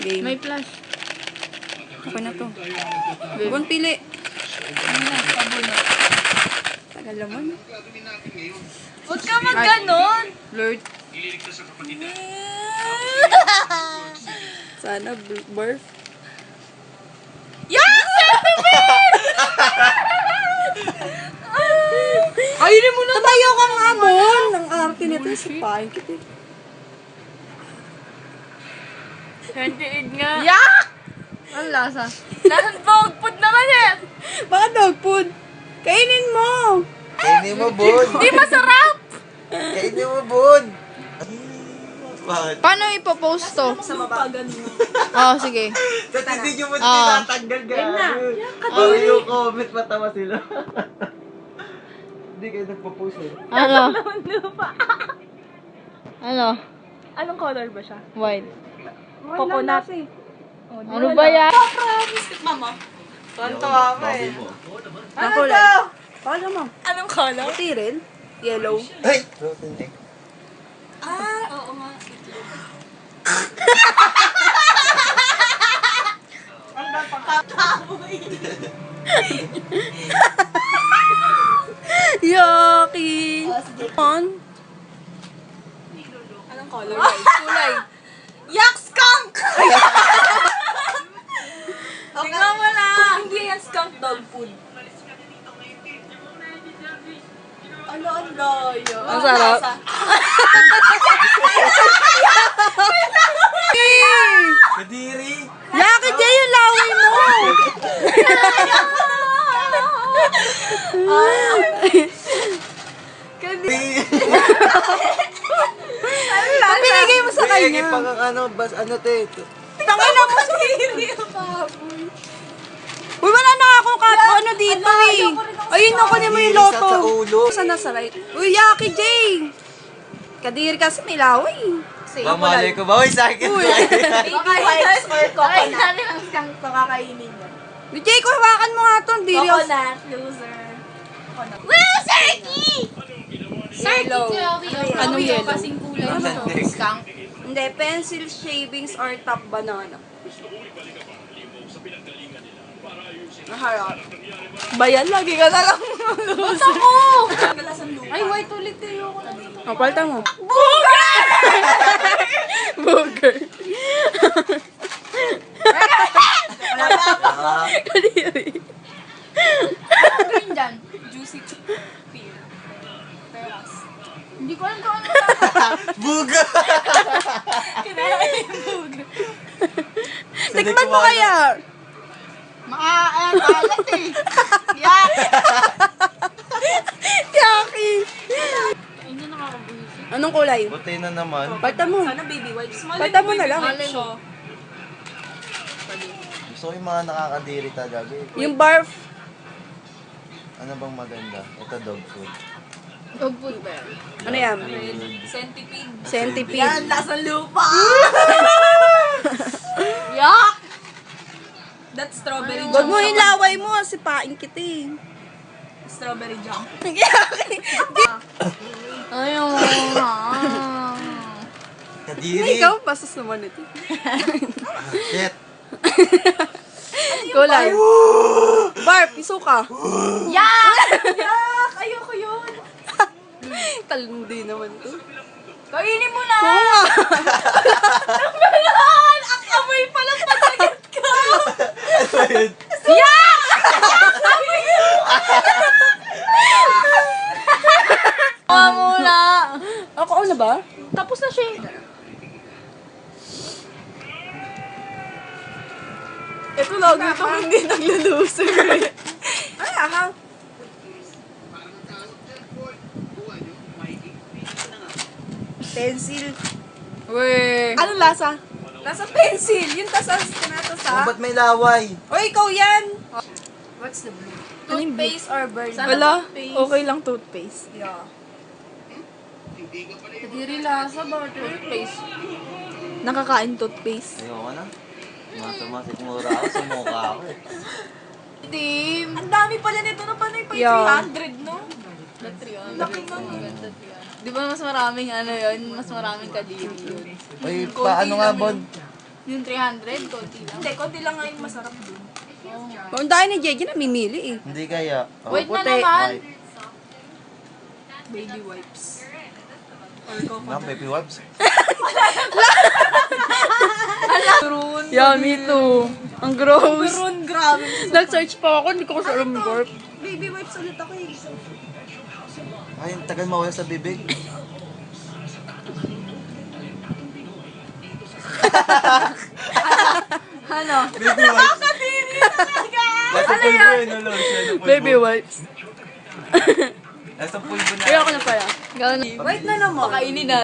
Game. May flash. Okay na to. Bon, pili. Ano na, pabuno. Tagal naman. Huwag ka mag-ganon! Lord. Sana, birth. Yan! Ayun mo na! Tatayo ka nga, Bon! Ang arte nito, sipahin kita. 28 nga. Yak! Ang lasa. Lasang dog food naman eh! Baka dog food. Kainin mo! Kainin mo, Bon. Di masarap! Kainin mo, Bon. Bakit? Paano ipopost to? Sa baba. Oh, sige. Sa hindi nyo mo Ah. tinatanggal gano'n. Yung comment, matawa sila. Hindi kayo nagpo-post eh. Ano? Ano? Anong color ba siya? White. Coconut. Ano ba yan? Tontawa ka eh. Ang kulay. Paano mo? Anong color? Puti rin. Yellow. Ay! Rotten egg. Oo nga. Yucky! On. Anong color? Kulay. Yak skunk! Tingnan mo na! Hindi yan skunk dog food. Ano ang layo? Ang sarap. Kadiri! Yucky, Jay, yung laway mo! Pag binigay mo sa May kanya. pang ano, ano te. Tangina mo sa Uy, wala na akong ano dito eh. Ayun, nakunin mo yung loto. Sa ulo. Saan nasa right? Uy, Yucky, Jay! Kadiri kasi may laway. Mamalay ko ba? Uy, sa akin Uy. ba? Baby wipes or Ay, coconut? dali lang skunk. Pakakainin niya. Jay, hawakan mo nga to. Diri. Coconut, loser. Woo, Sarky! Yellow. Anong yellow? kasing kulay Ano? nito? Skunk. Hindi, pencil shavings or top banana. Naharap. Bayan, lagi ka na lang. Basta ko! Lasang lupa. Ay, white ulit eh. Ayoko na dito. O, palta mo. Booger! Kadiri. Ano green dyan? Juicy pear. Peras. Hindi ko alam kung ano lang. Buga! Tikman mo kaya. Maalat eh. Yak! Yucky. Hindi nakakabuhisit. Anong kulay? Puti na naman. Palta mo. Sana baby wipes. Palta mo na lang. Siya. Gusto ko yung mga nakakadiri talaga eh. Yung barf. Ano bang maganda? Ito dog food. Dog food ba yan? Ano yan? Centipede. Centipede. Yan, lasang lupa. Yak! That's strawberry Huwag jam. mo yung laway mo. Sipain kita eh. Strawberry jam. Ayaw mo na. Kadiri! Ikaw, bastos naman ito. Shit! Kulay. Barf, isuka. Yak! Yak! Ayoko yun. Talindi naman to. Kainin mo na! Oo nga. Meron! Ang amoy palang patagat ka! Ano ba yun? Tawa muna. Ako na ba? Tapos na siya. Ito lagi itong hindi nagluluser. Ay, aha. Pencil. Weh. Anong lasa? Lasa pencil. Yung tasas tinatas Oh, ha. ba't may laway? O, ikaw yan. What's the blue? Toothpaste or burn? Wala. Okay lang toothpaste. Yeah. Kadiri lasa ba? Toothpaste. Nakakain toothpaste. Ayoko na. Masamasit mura ako, sumuka ako eh. Team. Ang dami pala nito na panay pa Yeah. 300, no? Laki nga. Di ba mas maraming ano yun? Mas maraming kadiri yun. Uy, paano nga, Bon? Yung 300, konti lang. Hindi, konti lang nga yung masarap dun. Kung tayo ni Jeje, namimili eh. Hindi kaya. Oh, Wait na puti. naman. White. Baby wipes. Or Ma'am, coconut. baby wipes. Yeah, me too. Ang gross. Meron, grabe. Nag-search pa ako, hindi ko kasi alam burp. Baby wipes ulit ako eh. Ay, ang tagal mawala sa bibig. Ano? Baby wipes. Nasa pulbo yun, no, lotion. Nasa pulbo. Baby wipes. Nasa pulbo na. Ayoko na pala. Gano'n. Wait na naman. Pakainin na.